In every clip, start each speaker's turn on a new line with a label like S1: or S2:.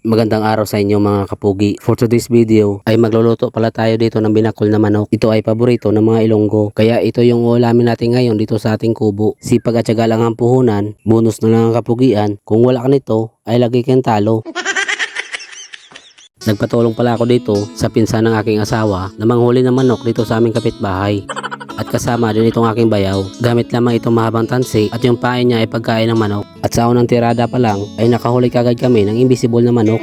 S1: Magandang araw sa inyo mga kapugi. For today's video ay magluluto pala tayo dito ng binakol na manok. Ito ay paborito ng mga Ilonggo. Kaya ito yung ulamin natin ngayon dito sa ating kubo. Sipag at syaga lang ang puhunan, bonus na lang ang kapugian. Kung wala ka nito ay lagi kang talo. Nagpatulong pala ako dito sa pinsan ng aking asawa na manghuli ng manok dito sa aming kapitbahay. At kasama din itong aking bayaw. Gamit lamang itong mahabang tansi at yung pain niya ay pagkain ng manok. At sa unang tirada pa lang ay nakahuli kagad kami ng invisible na manok.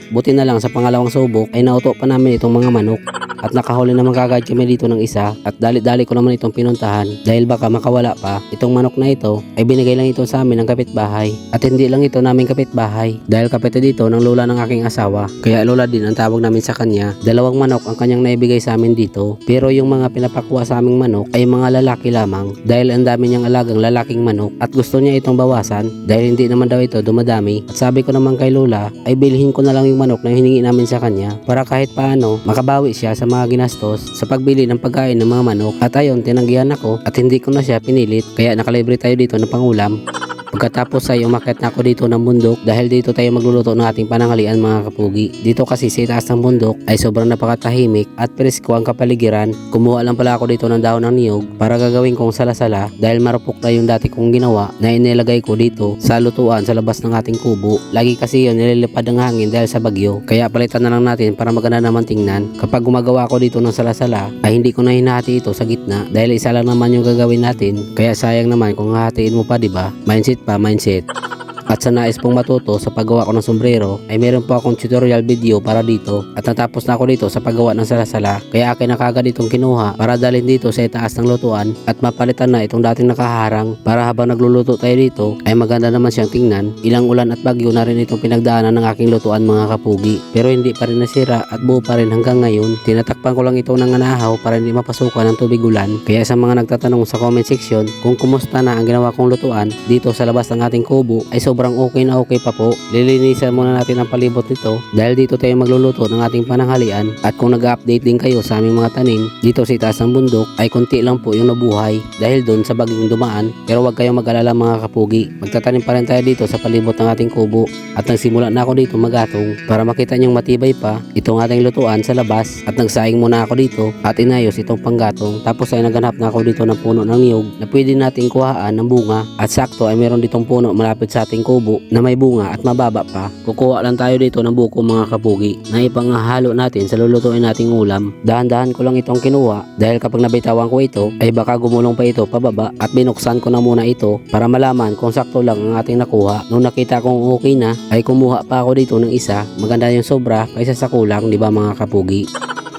S1: Buti na lang sa pangalawang subok ay nauto pa namin itong mga manok. At nakahuli naman kagad kami dito ng isa at dali-dali ko naman itong pinuntahan dahil baka makawala pa. Itong manok na ito ay binigay lang ito sa amin ng kapitbahay. At hindi lang ito naming kapitbahay dahil kapete dito ng lola ng aking asawa. Kaya lola din ang tawag namin sa kanya. 2 manok ang kanyang naibigay sa amin dito. Pero yung mga pinapakuha sa aming manok ay mga lalaki lamang dahil ang dami niyang alagang lalaking manok at gusto niya itong bawasan dahil hindi naman daw ito dumadami. At sabi ko naman kay lola ay bilhin ko na lang yung manok na hiningi namin sa kanya para kahit paano makabawi siya sa mga ginastos sa pagbili ng pagkain ng mga manok. At ayon, tinanggihan ako at hindi ko na siya pinilit kaya nakalibre tayo dito ng pangulam. Pagkatapos ay umakyat na ako dito ng bundok dahil dito tayo magluluto ng ating pananghalian mga kapugi. Dito kasi sa itaas ng bundok ay sobrang napakatahimik at presko ang kapaligiran. Kumuha lang pala ako dito ng dahon ng niyog para gagawin kong salasala dahil marupok na yung dati kong ginawa na inilagay ko dito sa lutuan sa labas ng ating kubo. Lagi kasi yun nililipad ng hangin dahil sa bagyo kaya palitan na lang natin para maganda naman tingnan. Kapag gumagawa ako dito ng salasala ay hindi ko na hinahati ito sa gitna dahil isa lang naman yung gagawin natin kaya sayang naman kung hahatiin mo pa, diba? Mindset. At sa nais pong matuto sa paggawa ko ng sombrero ay meron po akong tutorial video para dito at natapos na ako dito sa paggawa ng salasala kaya akin na kagad itong kinuha para dalhin dito sa itaas ng lutuan at mapalitan na itong dating nakaharang para habang nagluluto tayo dito ay maganda naman siyang tingnan. Ilang ulan at bagyo na rin itong pinagdaanan ng aking lutuan mga kapugi pero hindi pa rin nasira at buo pa rin hanggang ngayon. Tinatakpan ko lang ito ng anahaw para hindi mapasukan ng tubig ulan. Kaya sa mga nagtatanong sa comment section kung kumusta na ang ginawa kong lutuan dito sa labas ng ating kubo ay sobrang okay pa po. Lilinisan muna natin ang palibot nito dahil dito tayo magluluto ng ating pananghalian. At kung nag-update din kayo sa aming mga tanim dito sa itaas ng bundok ay konti lang po yung nabuhay dahil doon sa bagyong dumaan. Pero wag kayong mag-alala mga kapugi, magtatanim pa rin tayo dito sa palibot ng ating kubo. At nagsimula na ako dito magatong para makita nyong matibay pa itong ating lutuan sa labas. At nagsaing muna ako dito at inayos itong panggatong. Tapos ay naghanap na ako dito ng puno ng niyog na pwede nating kuhaan ng bunga. At sakto ay meron ditong puno malapit sa ating kubo na may bunga at mababa pa. Kukuha lang tayo dito ng buko mga kapugi na ipanghalo natin sa lulutuin nating ulam. Dahan-dahan ko lang itong kinuha dahil kapag nabitawan ko ito ay baka gumulong pa ito pababa at binuksan ko na muna ito para malaman kung sakto lang ang ating nakuha. Nung nakita kong okay na ay kumuha pa ako dito ng isa. Maganda yung sobra kaysa sa kulang, di ba mga kapugi?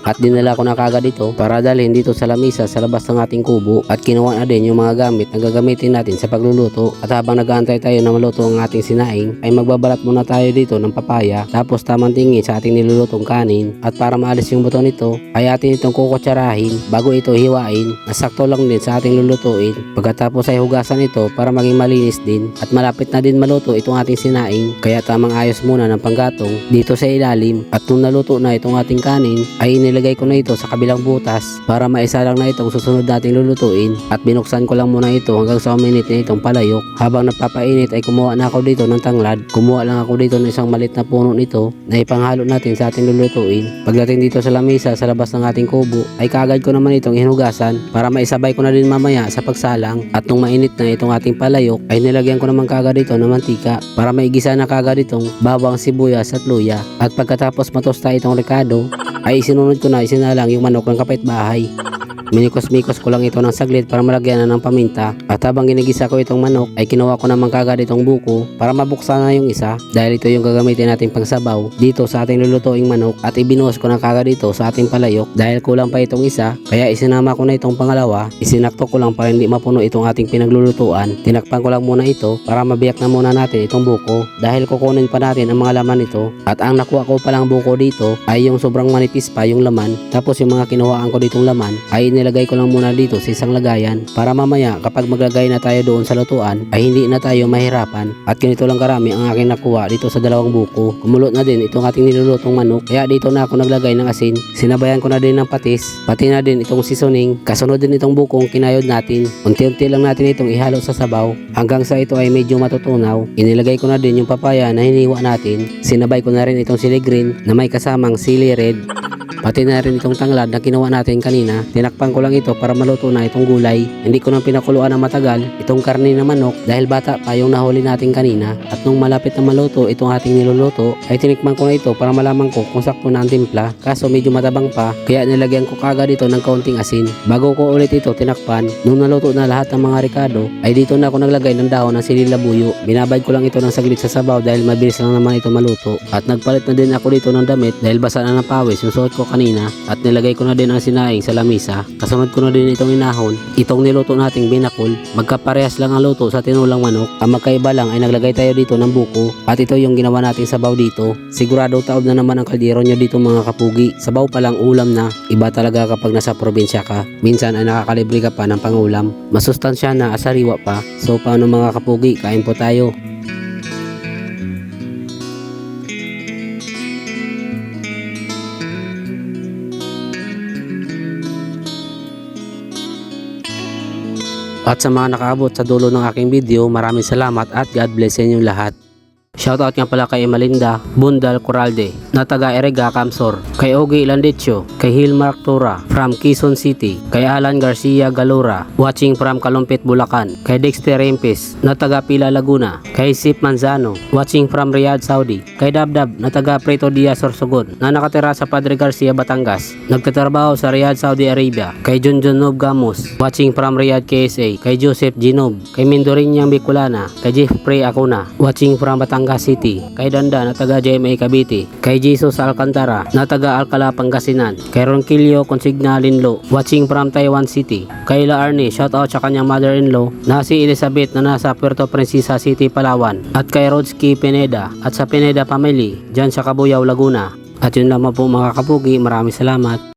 S1: At dinala ko na kagad ito para dalhin dito sa lamisa sa labas ng ating kubo at kinuha na din yung mga gamit na gagamitin natin sa pagluluto. At habang nag-aantay tayo na maluto ang ating sinaing ay magbabalat muna tayo dito ng papaya tapos tamang tingin sa ating nilulutong kanin. At para maalis yung buto nito ay atin itong kukutsarahin bago ito hiwain na sakto lang din sa ating lulutuin. Pagkatapos ay hugasan ito para maging malinis din at malapit na din maluto itong ating sinaing kaya tamang ayos muna ng panggatong dito sa ilalim. At nung naluto na itong ating kanin ay nilagay ko na ito sa kabilang butas para maisa lang na itong susunod nating lulutuin at binuksan ko lang muna ito hanggang sa uminit na itong palayok. Habang nagpapainit ay kumuha na ako dito ng tanglad. Kumuha lang ako dito ng isang malit na puno nito na ipanghalo natin sa ating lulutuin. Pagdating dito sa lamesa sa labas ng ating kubo ay kagad ko naman itong hinugasan para maisabay ko na din mamaya sa pagsalang. At nung mainit na itong ating palayok ay nilagyan ko naman kagad dito ng mantika para maigisa na kagad itong bawang, sibuyas at luya. At pagkatapos matosta itong rekado ay isinunod ko na isinalang yung manok ng kapitbahay. Minikos-mikos ko lang ito ng saglit para malagyan na ng paminta. At habang ginigisa ko itong manok ay kinuha ko naman kagad itong buko para mabuksan na yung isa dahil ito yung gagamitin nating pangsabaw dito sa ating lulutuing manok. At ibinuhos ko na kagad ito sa ating palayok dahil kulang pa itong isa kaya isinama ko na itong pangalawa. Isinakto ko lang para hindi mapuno itong ating pinaglulutuan. Tinakpan ko lang muna ito para mabiyak na muna natin itong buko dahil kukunin pa natin ang mga laman nito. At ang nakuha ko palang buko dito ay yung sobrang manipis pa yung laman. Tapos yung mga kinuhaan ko ditong laman ay inilagay ko lang muna dito sa isang lagayan para mamaya kapag maglagay na tayo doon sa lutuan ay hindi na tayo mahirapan. At ganito lang karami ang aking nakuha dito sa dalawang buko. Kumulot na din itong ating nilulutong manok, kaya dito na ako naglagay ng asin. Sinabayan ko na din ng patis, pati na din itong seasoning. Kasunod din itong bukong kinayod natin. Unti-unti lang natin itong ihalo sa sabaw hanggang sa ito ay medyo matutunaw. Inilagay ko na din yung papaya na hiniwa natin. Sinabay ko na rin itong sili green na may kasamang sili red. Pati na rin itong tanglad na kinuha natin kanina. Tinakpan ko lang ito para maluto na itong gulay. Hindi ko nang pinakuluan ng matagal itong karne na manok dahil bata pa yung nahuli natin kanina. At nung malapit na maluto itong ating niluluto ay tinikman ko na ito para malaman ko kung sakto na ang timpla. Kaso medyo matabang pa kaya nilagyan ko kagad dito ng kaunting asin. Bago ko ulit ito tinakpan, nung naluto na lahat ng mga ricado ay dito na ako naglagay ng dahon ng sili labuyo. Binabad ko lang ito ng saglit sa sabaw dahil mabilis lang naman ito maluto. At nagpalit na din ako dito ng damit dahil basa na ng pawis yung suot ko kanina, at nilagay ko na din ang sinaing sa lamisa. Kasunod ko na din itong inahon, itong niluto nating binakol. Magkaparehas lang ang luto sa tinulang manok. Ang magkaiba lang ay naglagay tayo dito ng buko at ito yung ginawa nating sabaw dito. Sigurado taob na naman ang kaldero nyo dito mga kapugi. Sabaw pa lang ulam na. Iba talaga kapag nasa probinsya ka. Minsan ay nakakalibre ka pa ng pangulam. Masustansya na asariwa pa. So paano mga kapugi, kain po tayo. At sa mga nakaabot sa dulo ng aking video, maraming salamat at God bless sa inyong lahat. Shoutout nga pala kay Emalinda Bundal Coralde na taga Erega, Camsor, kay Ogie Landicho, kay Hilmark Tura from Quezon City, kay Alan Garcia Galura watching from Kalumpit, Bulacan, kay Dexter Rempes na taga Pila, Laguna, kay Sip Manzano watching from Riyadh, Saudi, kay Dabdab na taga Preto Diaz, Sorsogon na nakatira sa Padre Garcia, Batangas, nagtatrabaho sa Riyadh, Saudi Arabia, kay Junjun Nob Gamos watching from Riyadh, KSA, kay Joseph Ginob, kay Mindorinyang Bicolana, kay Jeffrey Acuna watching from Batangas City, kay Danda na taga GMA Cavite, kay Jesus Alcantara na taga Alcala, Pangasinan, kay Ronquillo Consigna Linlo watching from Taiwan City, kay La Arne shoutout sa kanyang mother-in-law na si Elizabeth na nasa Puerto Princesa City, Palawan, at kay Rodsky Pineda at sa Pineda family dyan sa Cabuyao, Laguna. At yun lamang po mga kapugi, maraming salamat.